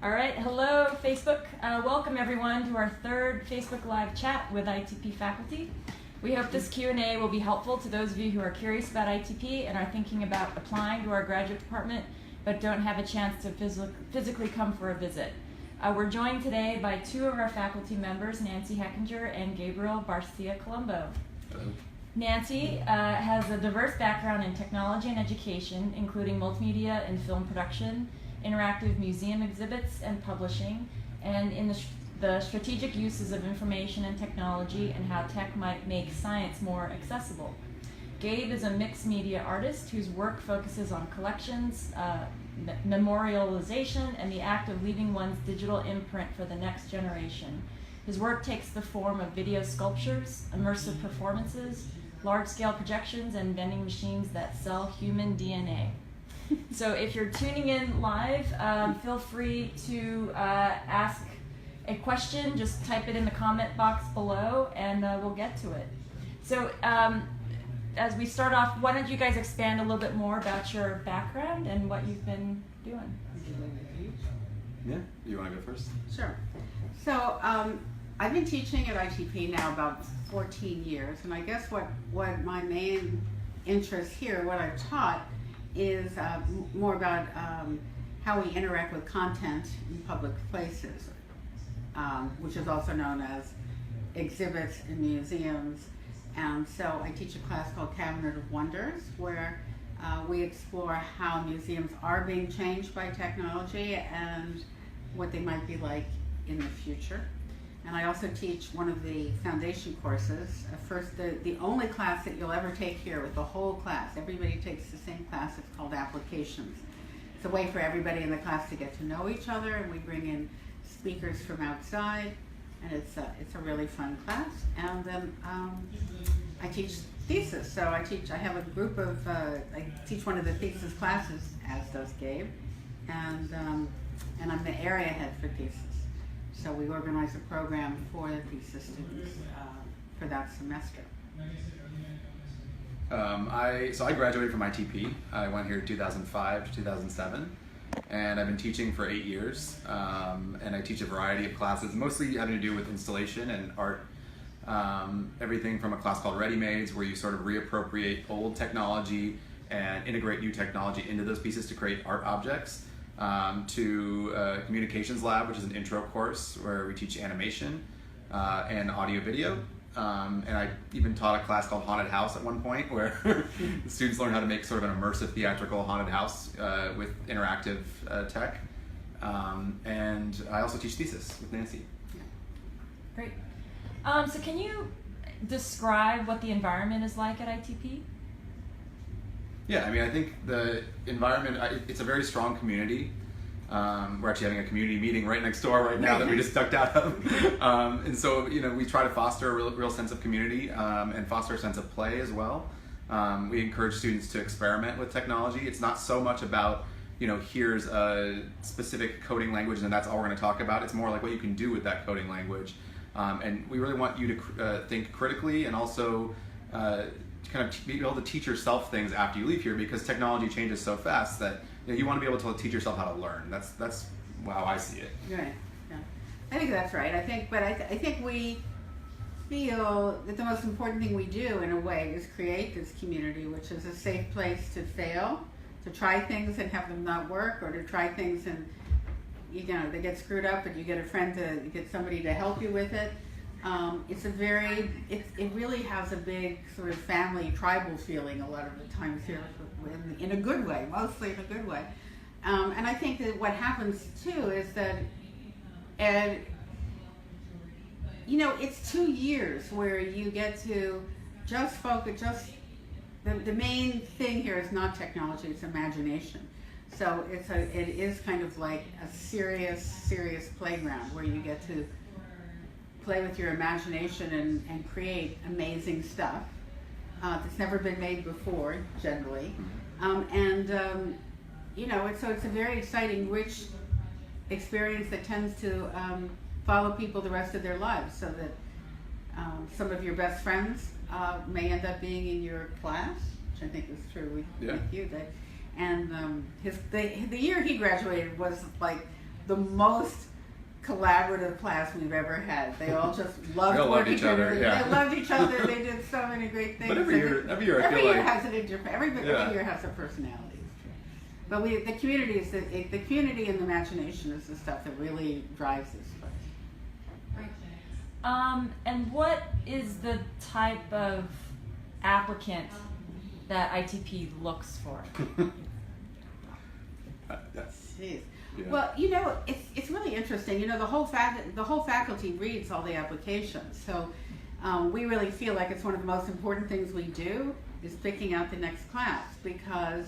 All right, hello Facebook. Welcome everyone to our third Facebook Live chat with ITP faculty. We hope this Q&A will be helpful to those of you who are curious about ITP and are thinking about applying to our graduate department but don't have a chance to physically come for a visit. We're joined today by two of our faculty members, Nancy Heckinger and Gabriel Barcia-Colombo. Hello. Nancy has a diverse background in technology and education, including multimedia and film production, interactive museum exhibits and publishing, and in the strategic uses of information and technology and how tech might make science more accessible. Gabe is a mixed media artist whose work focuses on collections, memorialization, and the act of leaving one's digital imprint for the next generation. His work takes the form of video sculptures, immersive performances, large-scale projections, and vending machines that sell human DNA. So if you're tuning in live, feel free to ask a question. Just type it in the comment box below and we'll get to it. So as we start off, why don't you guys expand a little bit more about your background and what you've been doing? Yeah, you want to go first? Sure. So I've been teaching at ITP now about 14 years, and I guess what my main interest here, what I've taught, is more about how we interact with content in public places, which is also known as exhibits in museums. And so I teach a class called Cabinet of Wonders, where we explore how museums are being changed by technology and what they might be like in the future. And I also teach one of the foundation courses. The only class that you'll ever take here with the whole class, everybody takes the same class, it's called Applications. It's a way for everybody in the class to get to know each other, and we bring in speakers from outside, and it's a really fun class. And then I teach Thesis, so I have a group of, I teach one of the Thesis classes, as does Gabe, and I'm the area head for Thesis. So we organize a program for the Thesis students for that semester. So I graduated from ITP. I went here in 2005 to 2007, and I've been teaching for 8 years. And I teach a variety of classes, mostly having to do with installation and art. Everything from a class called Ready-Mades, where you sort of reappropriate old technology and integrate new technology into those pieces to create art objects. To Communications Lab, which is an intro course where we teach animation and audio video. And I even taught a class called Haunted House at one point, where the students learn how to make sort of an immersive theatrical haunted house with interactive tech. And I also teach Thesis with Nancy. Great. So can you describe what the environment is like at ITP? Yeah, I mean, I think the environment, it's a very strong community. We're actually having a community meeting right next door right now that we just ducked out of. And so, we try to foster a real sense of community and foster a sense of play as well. We encourage students to experiment with technology. It's not so much about, here's a specific coding language and that's all we're going to talk about. It's more like what you can do with that coding language. And we really want you to think critically and also kind of be able to teach yourself things after you leave here, because technology changes so fast that you want to be able to teach yourself how to learn. That's how I see it. Right. Yeah. I think that's right. I think we feel that the most important thing we do in a way is create this community, which is a safe place to fail, to try things and have them not work, or to try things and they get screwed up, and you get a friend to get somebody to help you with it. It really has a big sort of family, tribal feeling a lot of the times here, in a good way, mostly in a good way. And I think that what happens too is that, it's 2 years where you get to just focus, the main thing here is not technology, it's imagination. So it is kind of like a serious playground where you get to play with your imagination and create amazing stuff that's never been made before, generally. It's a very exciting, rich experience that tends to follow people the rest of their lives, so that some of your best friends may end up being in your class, which I think is true with you. And the year he graduated was like the most collaborative class we've ever had. They all just loved They all loved working each other, together. yeah. They loved each other. They did so many great things. But every year I feel every year like has a different. Every Yeah. year has a personality. But the community is the community and the imagination is the stuff that really drives this place. And what is the type of applicant that ITP looks for? Yes. Jeez. Yeah. Well, it's really interesting. The whole faculty reads all the applications, so we really feel like it's one of the most important things we do is picking out the next class, because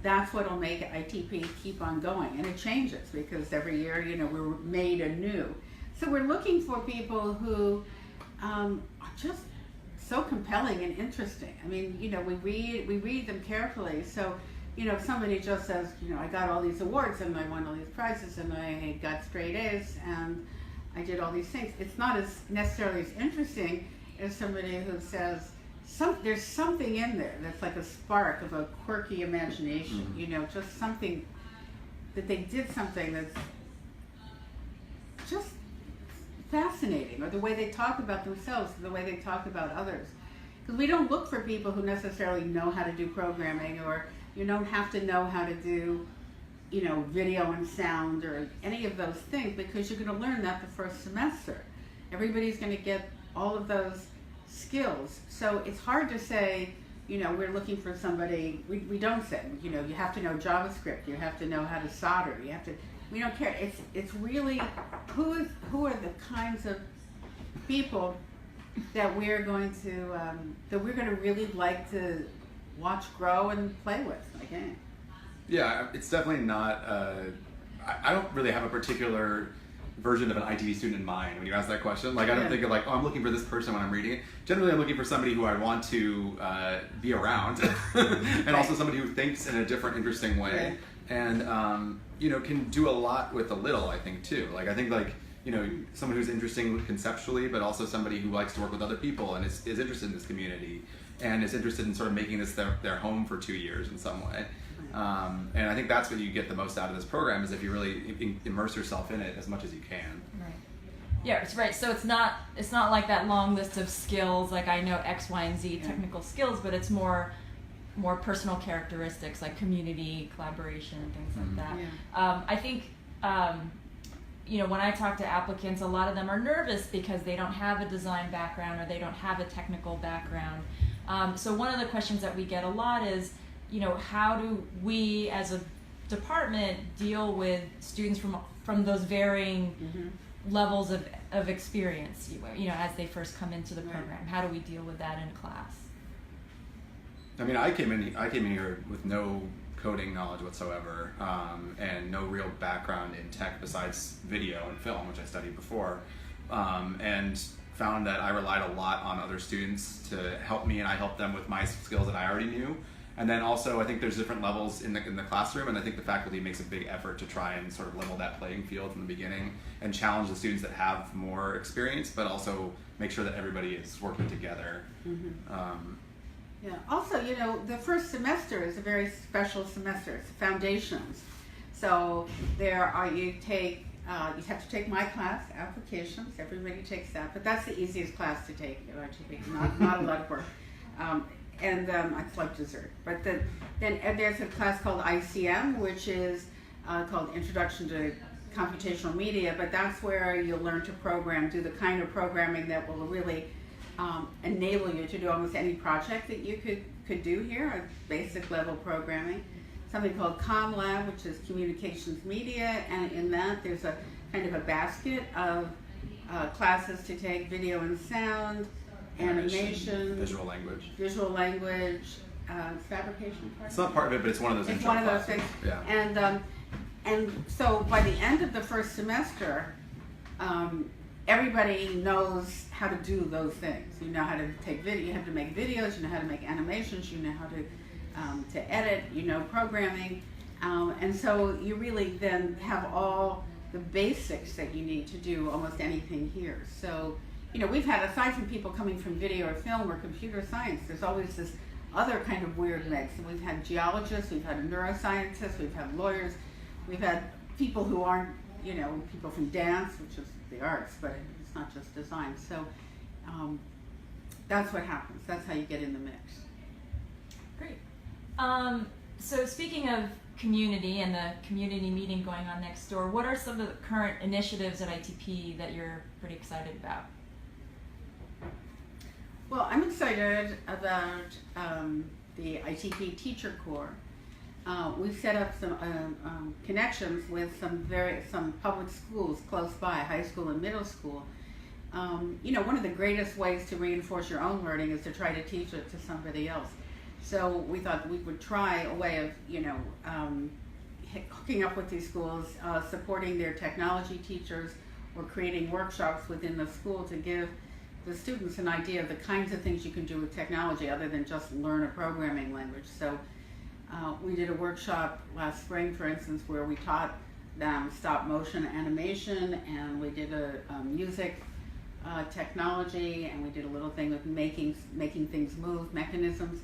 that's what will make ITP keep on going, and it changes because every year we're made anew. So we're looking for people who are just so compelling and interesting. I mean, we read them carefully. So if somebody just says, I got all these awards and I won all these prizes and I got straight A's and I did all these things, it's not as necessarily as interesting as somebody who says, there's something in there that's like a spark of a quirky imagination, just something that they did something that's just fascinating, or the way they talk about themselves, or the way they talk about others. Because we don't look for people who necessarily know how to do programming, or you don't have to know how to do, video and sound or any of those things, because you're going to learn that the first semester. Everybody's going to get all of those skills. So it's hard to say, we're looking for somebody. We don't say, you have to know JavaScript, you have to know how to solder, we don't care. It's really who are the kinds of people that we're going to really like to watch grow and play with again. Yeah, it's definitely not. I don't really have a particular version of an ITP student in mind when you ask that question. Like, I don't think of like, I'm looking for this person when I'm reading it. Generally, I'm looking for somebody who I want to be around, and also somebody who thinks in a different, interesting way, and can do a lot with a little. I think too. Like, I think someone who's interesting conceptually, but also somebody who likes to work with other people and is interested in this community and is interested in sort of making this their home for 2 years in some way. And I think that's what you get the most out of this program, is if you really immerse yourself in it as much as you can. Right. Yeah, it's right. So it's not like that long list of skills, like I know X, Y, and Z technical skills, but it's more personal characteristics like community, collaboration, and things like that. Yeah. I think when I talk to applicants, a lot of them are nervous because they don't have a design background or they don't have a technical background. So one of the questions that we get a lot is, how do we as a department deal with students from those varying levels of experience, as they first come into the program? How do we deal with that in class? I mean, I came in here with no coding knowledge whatsoever, and no real background in tech besides video and film, which I studied before, and found that I relied a lot on other students to help me, and I helped them with my skills that I already knew. And then also, I think there's different levels in the classroom, and I think the faculty makes a big effort to try and sort of level that playing field from the beginning and challenge the students that have more experience, but also make sure that everybody is working together. Yeah. Also, the first semester is a very special semester. It's foundations. So you have to take my class, applications. Everybody takes that, but that's the easiest class to take at ITP. Not a lot of work. And it's like dessert. But then there's a class called ICM, which is called Introduction to Computational Media, but that's where you'll learn to program, do the kind of programming that will really enable you to do almost any project that you could do here, a basic level programming. Something called ComLab, which is Communications Media, and in that there's a kind of a basket of classes to take: video and sound, animation, visual language, fabrication. It's not part of it, but it's one of those. It's one of those things. Yeah. And so by the end of the first semester, everybody knows how to do those things. You know how to take video. You have to make videos. You know how to make animations. You know how to edit. Programming, and so you really then have all the basics that you need to do almost anything here. So. We've had, aside from people coming from video or film or computer science, there's always this other kind of weird mix. And we've had geologists, we've had neuroscientists, we've had lawyers, we've had people who aren't you know, people from dance, which is the arts, but it's not just design. So that's what happens. That's how you get in the mix. Great. So speaking of community and the community meeting going on next door, what are some of the current initiatives at ITP that you're pretty excited about? Well, I'm excited about the ITP Teacher Core. We've set up some connections with some public schools close by, high school and middle school. You know, one of the greatest ways to reinforce your own learning is to try to teach it to somebody else. So we thought we would try a way of, you know, hooking up with these schools, supporting their technology teachers, or creating workshops within the school to give the students an idea of the kinds of things you can do with technology other than just learn a programming language. So we did a workshop last spring, for instance, where we taught them stop motion animation, and we did a music technology, and we did a little thing with making things move, mechanisms.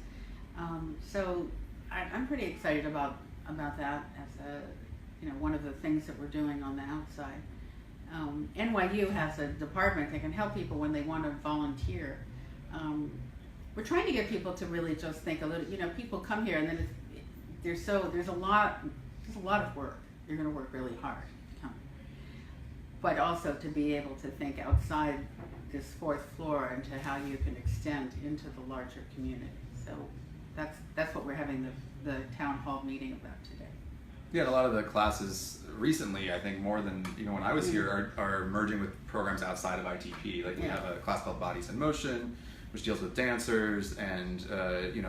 So I'm pretty excited about that as one of the things that we're doing on the outside. NYU has a department that can help people when they want to volunteer. We're trying to get people to really just think a little. You know, people come here and then there's a lot of work. You're going to work really hard, but also to be able to think outside this fourth floor and to how you can extend into the larger community. So that's what we're having the town hall meeting about today. Yeah, and a lot of the classes recently, I think more than when I was here, are merging with programs outside of ITP. Like we have a class called Bodies in Motion, which deals with dancers and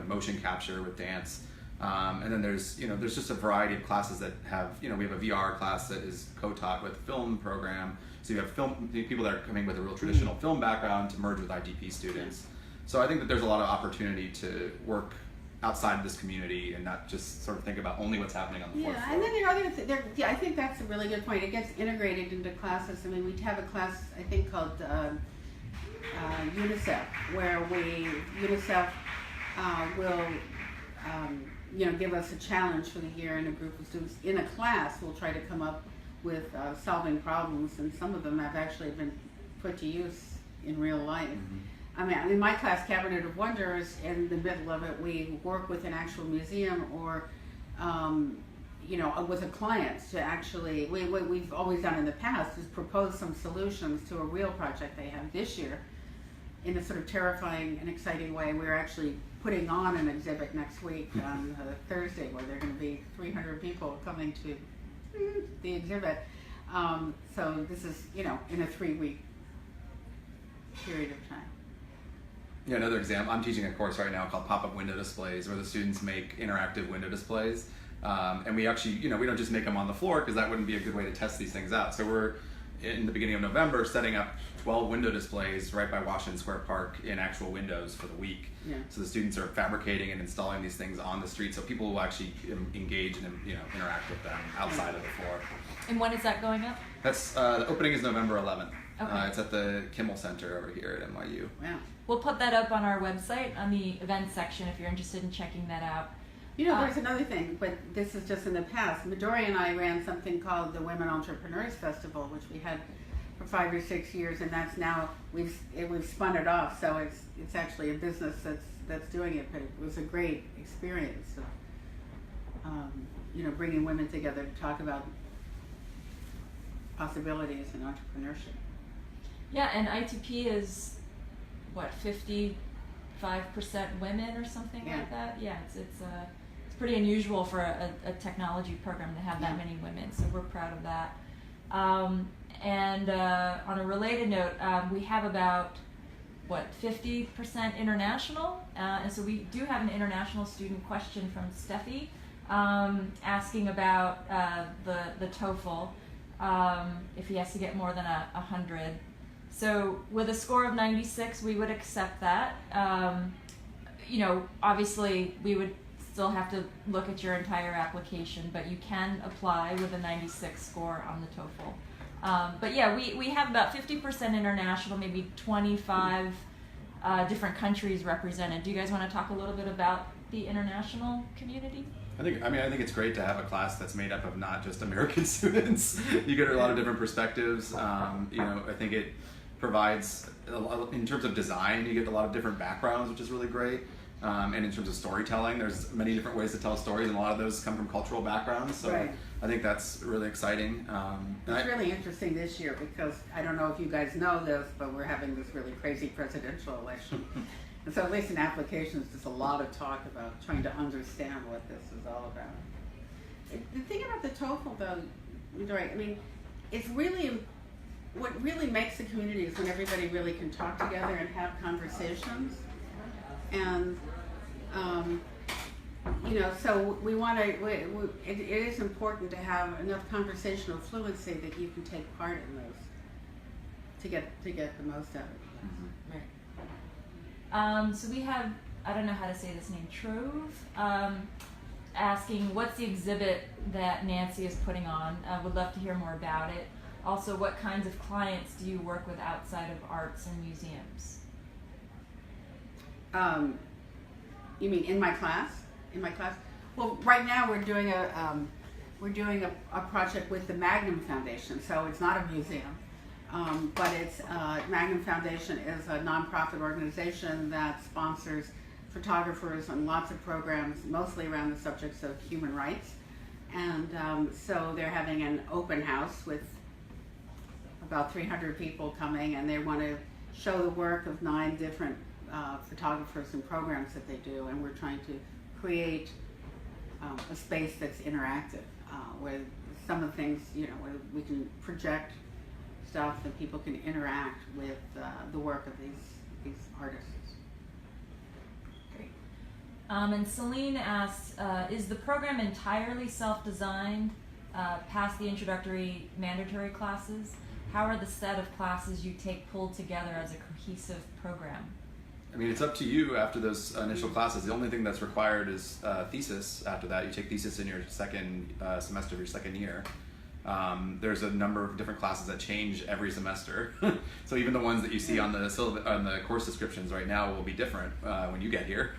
motion capture with dance. And then there's just a variety of classes that have we have a VR class that is co-taught with a film program. So you have people that are coming with a real traditional film background to merge with ITP students. So I think that there's a lot of opportunity to work outside this community and not just sort of think about only what's happening on the fourth floor. And then there are other I think that's a really good point. It gets integrated into classes. I mean, we have a class I think called UNICEF, where UNICEF will give us a challenge for the year, and a group of students in a class will try to come up with solving problems, and some of them have actually been put to use in real life. Mm-hmm. I mean, in my class, Cabinet of Wonders, in the middle of it, we work with an actual museum or, with a client to actually, we've always done in the past is propose some solutions to a real project they have. This year, in a sort of terrifying and exciting way, we're actually putting on an exhibit next week on Thursday, where there are going to be 300 people coming to the exhibit. So this is, in a 3-week period of time. Yeah, another example, I'm teaching a course right now called PopUp window displays, where the students make interactive window displays. And we actually, we don't just make them on the floor, because that wouldn't be a good way to test these things out. So we're, in the beginning of November, setting up 12 window displays right by Washington Square Park in actual windows for the week. Yeah. So the students are fabricating and installing these things on the street, so people will actually engage and interact with them outside of the floor. And when is that going up? That's the opening is November 11th. Okay. It's at the Kimmel Center over here at NYU. Wow. We'll put that up on our website on the events section if you're interested in checking that out. There's another thing, but this is just in the past. Midori and I ran something called the Women Entrepreneurs Festival, which we had for 5 or 6 years, and that's now we've spun it off. So it's actually a business that's doing it, but it was a great experience of bringing women together to talk about possibilities in entrepreneurship. Yeah, and ITP is 55% women or something like that. Yeah, it's pretty unusual for a technology program to have that many women, so we're proud of that. And on a related note, we have about 50% international, and so we do have an international student question from Steffi asking about the TOEFL, if he has to get more than 100. So with a score of 96, we would accept that. Obviously we would still have to look at your entire application, but you can apply with a 96 score on the TOEFL. But yeah, we have about 50% international, maybe 25 different countries represented. Do you guys want to talk a little bit about the international community? I think it's great to have a class that's made up of not just American students. You get a lot of different perspectives. I think it provides, in terms of design, you get a lot of different backgrounds, which is really great. And in terms of storytelling, there's many different ways to tell stories, and a lot of those come from cultural backgrounds. So Right. I think that's really exciting. It's really interesting this year because I don't know if you guys know this, but we're having this really crazy presidential election. And so at least in applications, there's a lot of talk about trying to understand what this is all about. The thing about the TOEFL though, Dory, I mean, it's really, what really makes the community is when everybody really can talk together and have conversations. And, so we want to, it is important to have enough conversational fluency that you can take part in those to get the most out of it. Mm-hmm. Right. So we have, I don't know how to say this name, Trove, asking what's the exhibit that Nancy is putting on. Would love to hear more about it. Also, what kinds of clients do you work with outside of arts and museums? You mean in my class? In my class? Well, right now we're doing a project with the Magnum Foundation, so it's not a museum, but it's Magnum Foundation is a nonprofit organization that sponsors photographers on lots of programs, mostly around the subjects of human rights, and so they're having an open house with about 300 people coming, and they want to show the work of 9 different photographers and programs that they do, and we're trying to create a space that's interactive, where some of the things, where we can project stuff and people can interact with the work of these artists. Great. And Celine asks, is the program entirely self-designed past the introductory mandatory classes? How are the set of classes you take pulled together as a cohesive program? I mean, it's up to you after those initial classes. The only thing that's required is Thesis. After that, you take Thesis in your second semester of your second year. There's a number of different classes that change every semester. So even the ones that you see on the course descriptions right now will be different when you get here,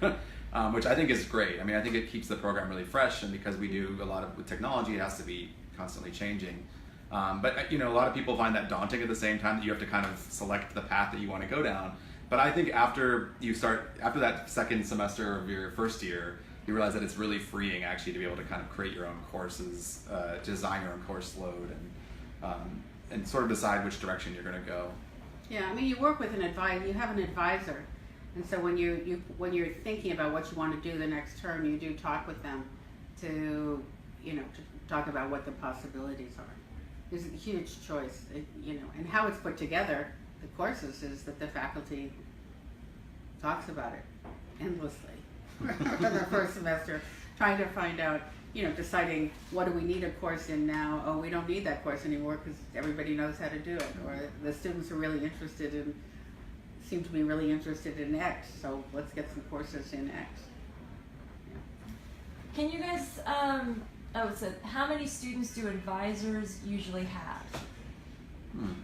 which I think is great. I mean, I think it keeps the program really fresh, and because we do a lot of with technology, it has to be constantly changing. But a lot of people find that daunting at the same time that you have to kind of select the path that you want to go down. But I think after that second semester of your first year, you realize that it's really freeing actually to be able to kind of create your own courses, design your own course load, and sort of decide which direction you're going to go. Yeah, I mean, you work with you have an advisor, and so when you're thinking about what you want to do the next term, you do talk with them to talk about what the possibilities are. There's a huge choice, and how it's put together. The courses is that the faculty talks about it endlessly for the first semester, trying to find out, deciding what do we need a course in now. Oh, we don't need that course anymore because everybody knows how to do it. Or the students are really seem to be really interested in X, so let's get some courses in X. Yeah. Can you guys, so how many students do advisors usually have?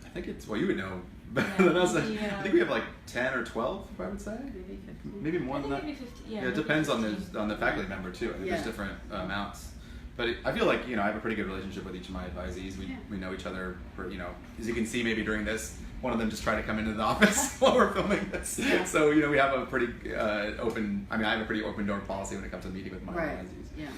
I think you would know better than us. I think we have like 10 or 12, I would say. Maybe 15. Maybe more than that. Maybe 50, yeah, it depends on the faculty member too. I think there's different amounts. But I feel like I have a pretty good relationship with each of my advisees. We know each other. As you can see, maybe during this, one of them just tried to come into the office while we're filming this. Yeah. So we have a pretty open. I have a pretty open door policy when it comes to meeting with my advisees. Yeah.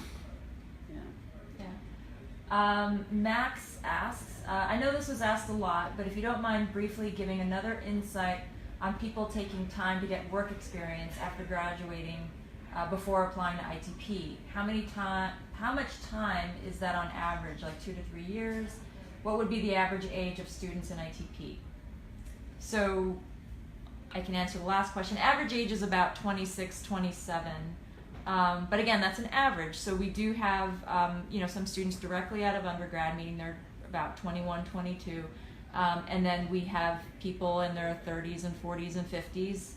Max asks, I know this was asked a lot, but if you don't mind briefly giving another insight on people taking time to get work experience after graduating before applying to ITP. How much time is that on average, like 2 to 3 years? What would be the average age of students in ITP? So I can answer the last question. Average age is about 26, 27. But again, that's an average. So we do have, some students directly out of undergrad, meaning they're about 21, 22. And then we have people in their 30s and 40s and 50s.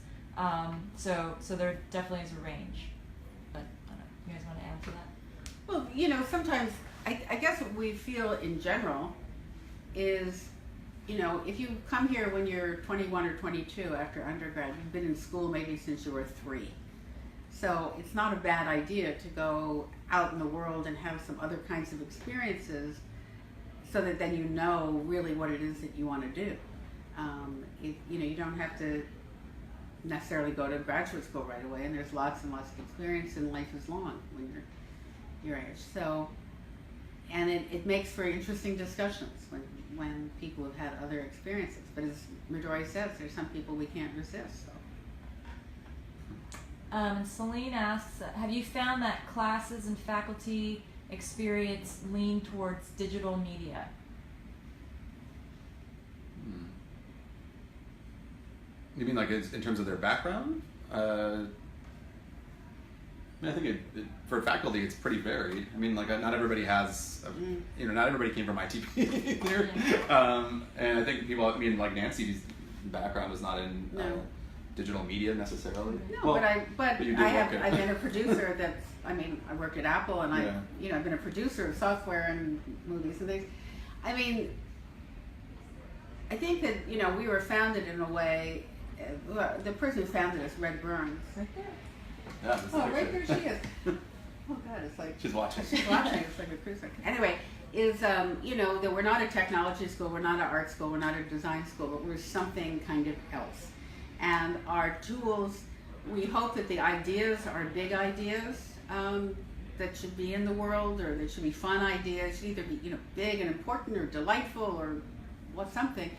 So there definitely is a range. But I don't know, you guys want to add to that? Well, sometimes I guess what we feel in general is, if you come here when you're 21 or 22 after undergrad, you've been in school maybe since you were 3. So it's not a bad idea to go out in the world and have some other kinds of experiences so that then you know really what it is that you want to do. You don't have to necessarily go to graduate school right away, and there's lots and lots of experience, and life is long when you're your age. So, and it makes for interesting discussions when people have had other experiences. But as Midori says, there's some people we can't resist. So. And Celine asks, have you found that classes and faculty experience lean towards digital media? You mean like in terms of their background? I think for faculty it's pretty varied. I mean, like not everybody has, not everybody came from ITP either. And I think people, like Nancy's background is not in digital media necessarily. No, well, but I've been a producer that's, I worked at Apple, and I've been a producer of software and movies and things. I think that, we were founded in a way, the person who founded us, Red Burns. Right there. Yeah, right there she is. Oh God, it's like she's watching. She's watching. It's like a cruise. Anyway, that we're not a technology school, we're not an art school, we're not a design school, but we're something kind of else. And our tools, we hope that the ideas are big ideas that should be in the world, or that should be fun ideas. Should either be big and important, or delightful, or something.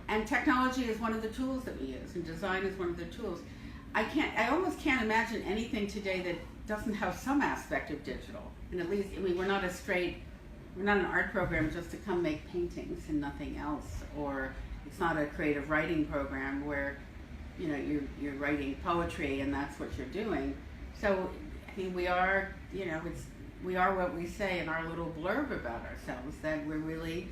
And technology is one of the tools that we use, and design is one of the tools. I almost can't imagine anything today that doesn't have some aspect of digital. And at least, we're not an art program just to come make paintings and nothing else. Or it's not a creative writing program where, you're writing poetry and that's what you're doing. So, we are, we are what we say in our little blurb about ourselves, that we're really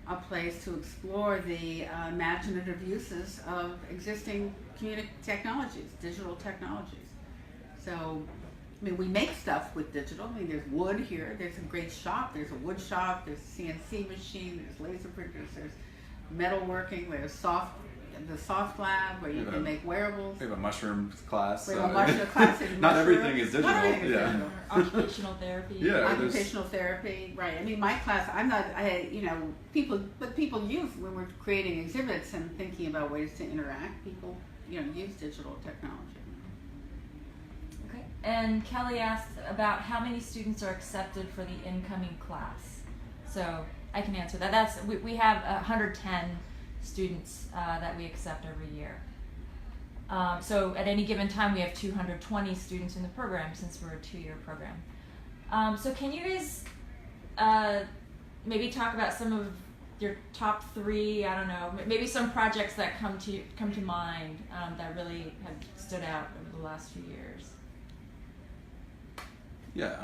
a place to explore the imaginative uses of existing technologies, digital technologies. So, we make stuff with digital. There's wood here. There's a great shop. There's a wood shop. There's a CNC machine. There's laser printers. There's metalworking. There's the soft lab where you can make wearables. We have a mushroom class. We have a mushroom class. Not everything is digital. Digital. Occupational therapy. Yeah, occupational therapy, right. My class, people use, when we're creating exhibits and thinking about ways to interact, people, use digital technology. Okay. And Kelly asked about how many students are accepted for the incoming class. So I can answer that. We have 110 students that we accept every year. So at any given time, we have 220 students in the program, since we're a 2-year program. So can you guys maybe talk about some of your top 3? I don't know, maybe some projects that come to mind that really have stood out over the last few years. Yeah.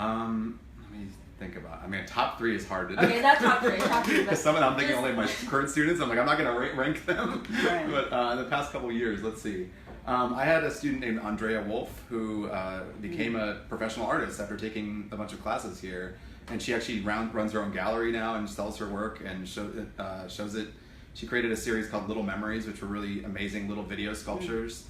Let me think about. Top 3 is hard to do. Okay, that's top 3. Top 3. Because I'm thinking only of my current students. I'm not going to rank them. Right. But the past couple of years, let's see. I had a student named Andrea Wolf who became a professional artist after taking a bunch of classes here, and she actually runs her own gallery now and sells her work and shows it. She created a series called Little Memories, which were really amazing little video sculptures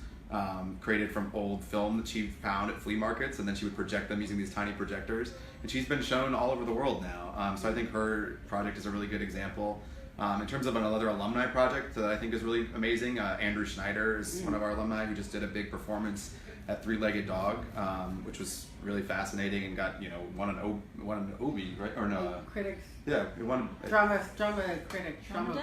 created from old film that she found at flea markets, and then she would project them using these tiny projectors. And she's been shown all over the world now. So I think her project is a really good example. In terms of another alumni project that I think is really amazing, Andrew Schneider is one of our alumni who just did a big performance at Three-Legged Dog, which was really fascinating, and got won an Obie, right? Or no? Critics. Yeah, it won. Drama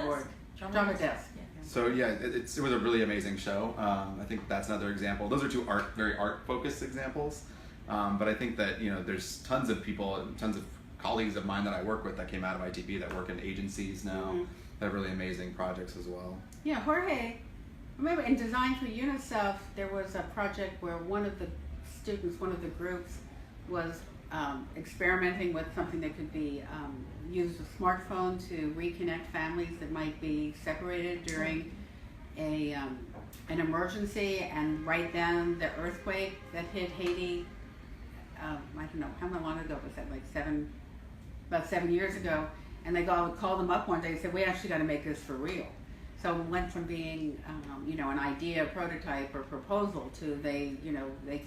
board. Drama desk. So yeah, it was a really amazing show. I think that's another example. Those are 2 very art-focused examples. But I think that there's tons of people, tons of colleagues of mine that I work with that came out of ITP that work in agencies now. That have really amazing projects as well. Yeah, Jorge. Remember in Design for UNICEF, there was a project where one of the students, one of the groups, was experimenting with something that could be use a smartphone to reconnect families that might be separated during an emergency, and right then the earthquake that hit Haiti, I don't know, how long ago was that, about 7 years ago, and they called them up one day and said, we actually got to make this for real. So it went from being, an idea, prototype, or proposal to they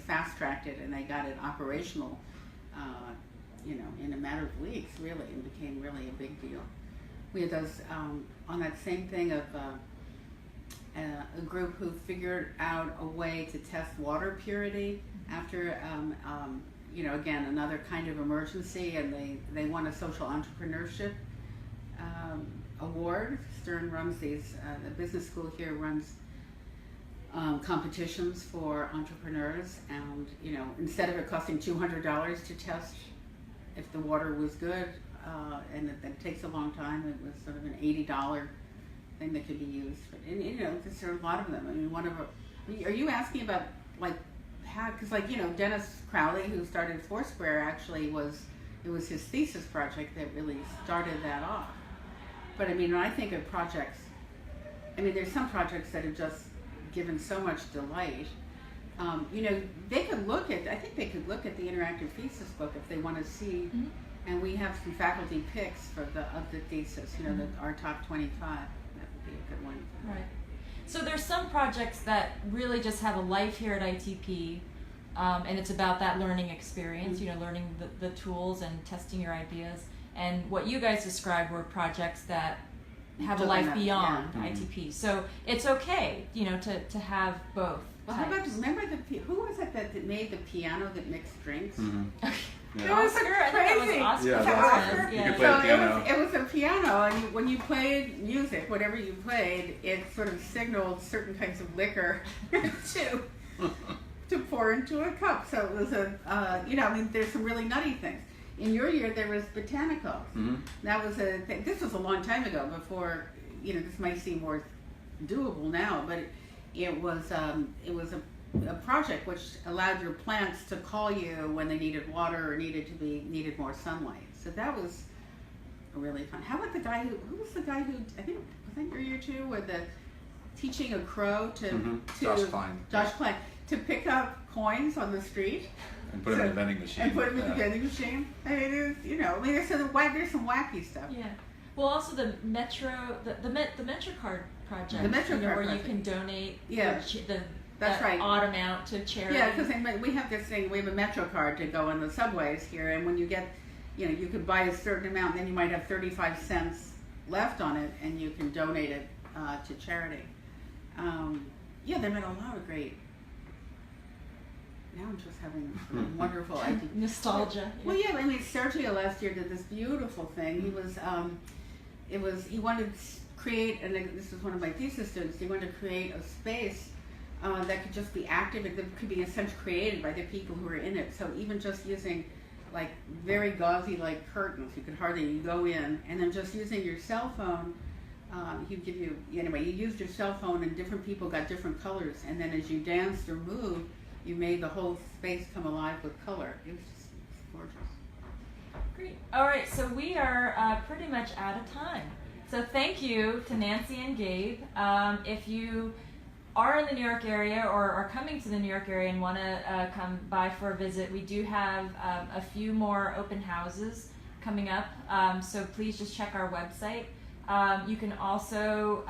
fast tracked it and they got it operational, in a matter of weeks, really, and became really a big deal. We had those, on that same thing of a group who figured out a way to test water purity after, again, another kind of emergency, and they won a social entrepreneurship award. Stern runs these, the business school here runs competitions for entrepreneurs, and instead of it costing $200 to test if the water was good, and it takes a long time, it was sort of an $80 thing that could be used. And there are a lot of them. I mean, are you asking about because Dennis Crowley, who started Foursquare, actually it was his thesis project that really started that off. But I mean, when I think of projects, there's some projects that have just given so much delight. They could look at the interactive thesis book if they want to see, and we have some faculty picks of the thesis, our top 25. That would be a good one. Right. So there's some projects that really just have a life here at ITP, and it's about that learning experience, learning the tools and testing your ideas. And what you guys described were projects that have a life beyond ITP. So it's okay, to have both. Well, how about, remember who was it that made the piano that mixed drinks? Mm-hmm. Yeah. That was Oscar. I think that was Oscar. Yeah, Oscar? You could play the piano. It was a piano, and when you played music, whatever you played, it sort of signaled certain kinds of liquor to pour into a cup. So it was there's some really nutty things. In your year, there was botanicals. Mm-hmm. That was a thing. This was a long time ago. Before this might seem more doable now, but it was a project which allowed your plants to call you when they needed water or needed more sunlight. So that was really fun. How about the guy who was the guy who I think your year too, with the teaching a crow to Josh Klein. Josh Klein to pick up coins on the street. And put them in the vending machine. And put them in the vending machine. I mean, there's some wacky stuff. Yeah. Well, also the Metro, the MetroCard project. The MetroCard where project. you can donate. Yeah. That's right. Odd amount to charity. Yeah, because we have this thing. We have a MetroCard to go on the subways here, and when you get, you could buy a certain amount, and then you might have 35 cents left on it, and you can donate it to charity. There have been a lot of great. Now I'm just having a wonderful idea. Nostalgia. Well, yeah. Sergio last year did this beautiful thing. He wanted to create, and this was one of my thesis students. He wanted to create a space that could just be active. It could be essentially created by the people who are in it. So even just using very gauzy curtains, you go in, and then just using your cell phone. He'd give you you used your cell phone, and different people got different colors, and then as you danced or moved, you made the whole space come alive with color. It was just gorgeous. Great. All right, so we are pretty much out of time. So thank you to Nancy and Gabe. If you are in the New York area or are coming to the New York area and want to come by for a visit, we do have a few more open houses coming up. So please just check our website. You can also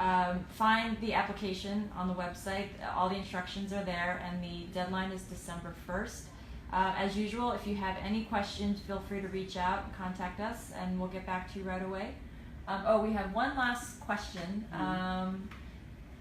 find the application on the website. All the instructions are there, and the deadline is December 1st. As usual, if you have any questions, feel free to reach out and contact us, and we'll get back to you right away. We have one last question.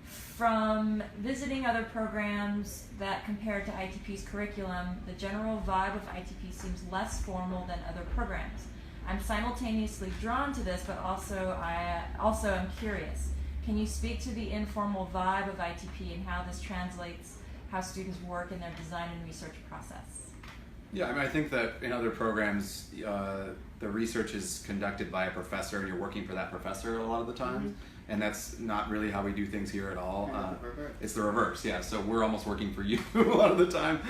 From visiting other programs that compare to ITP's curriculum, the general vibe of ITP seems less formal than other programs. I'm simultaneously drawn to this, but I also am curious. Can you speak to the informal vibe of ITP and how this translates how students work in their design and research process? Yeah, I think that in other programs, the research is conducted by a professor, and you're working for that professor a lot of the time. And that's not really how we do things here at all. It's the reverse, yeah. So we're almost working for you a lot of the time,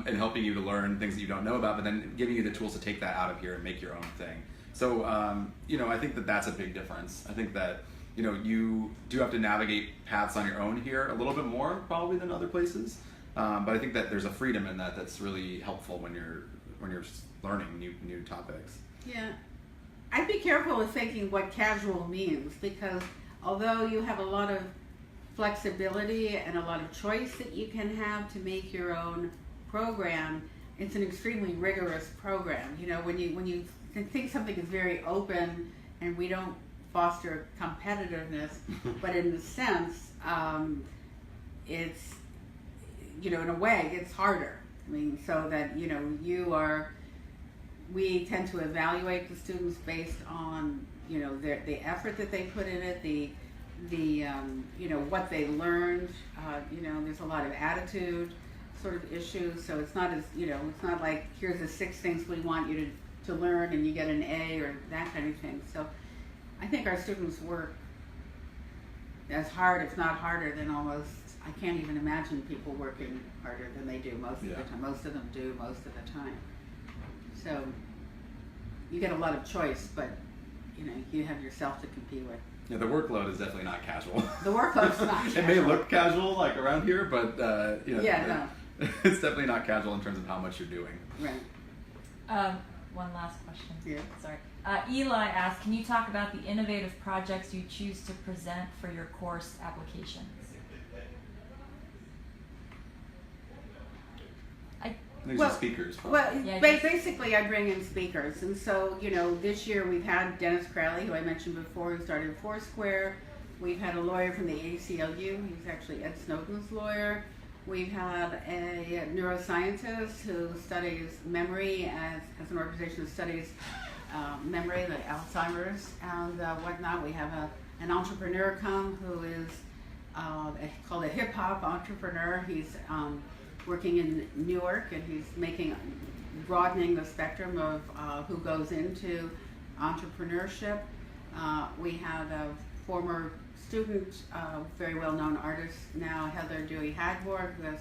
and helping you to learn things that you don't know about, but then giving you the tools to take that out of here and make your own thing. So, I think that that's a big difference. I think that, you do have to navigate paths on your own here a little bit more probably than other places. But I think that there's a freedom in that that's really helpful when you're learning new topics. Yeah. I'd be careful with thinking what casual means, because although you have a lot of flexibility and a lot of choice that you can have to make your own program, it's an extremely rigorous program. You know, when you think something is very open and we don't foster competitiveness, but in a sense, it's, you know, in a way, it's harder. I mean, so that, you know, we tend to evaluate the students based on, you know, the effort that they put in it, the you know, what they learned. You know, there's a lot of attitude sort of issues, so it's not as, you know, it's not like here's the 6 things we want you to learn and you get an A or that kind of thing. So I think our students work as hard, if not harder, than almost, I can't even imagine people working harder than they do most of the time. Most of them do most of the time. So you get a lot of choice, but you know, you have yourself to compete with. Yeah, the workload is definitely not casual. The workload's not casual. It may look casual like around here, but you know, yeah, no. It's definitely not casual in terms of how much you're doing. Right. One last question. Yeah. Sorry. Eli asked, can you talk about the innovative projects you choose to present for your course applications? These are speakers. Well, Yeah, basically I bring in speakers, and so, you know, this year we've had Dennis Crowley, who I mentioned before, who started Foursquare. We've had a lawyer from the ACLU, he's actually Ed Snowden's lawyer. We've had a neuroscientist who studies memory as an organization that studies memory, like Alzheimer's and whatnot. We have an entrepreneur come who is called a hip hop entrepreneur. He's working in Newark, and he's broadening the spectrum of who goes into entrepreneurship. We have a former student, very well-known artist now, Heather Dewey-Hadborg, who has,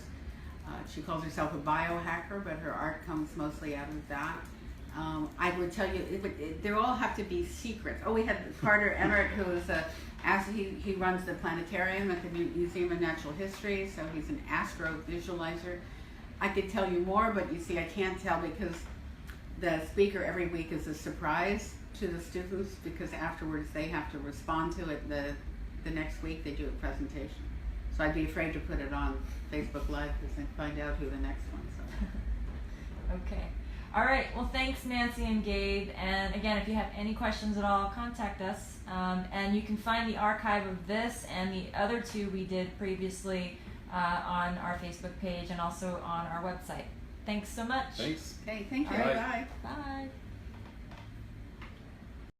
she calls herself a biohacker, but her art comes mostly out of that. I would tell you, they all have to be secrets. Oh, we had Carter Emmert, who is he runs the planetarium at the Museum of Natural History, so he's an astrovisualizer. I could tell you more, but you see, I can't tell because the speaker every week is a surprise to the students, because afterwards they have to respond to it the next week. They do a presentation. So I'd be afraid to put it on Facebook Live because they find out who the next one's are. Okay. All right. Well, thanks, Nancy and Gabe. And again, if you have any questions at all, contact us. And you can find the archive of this and the other 2 we did previously on our Facebook page and also on our website. Thanks so much. Thanks. Okay, thank you. All right. Bye. Bye.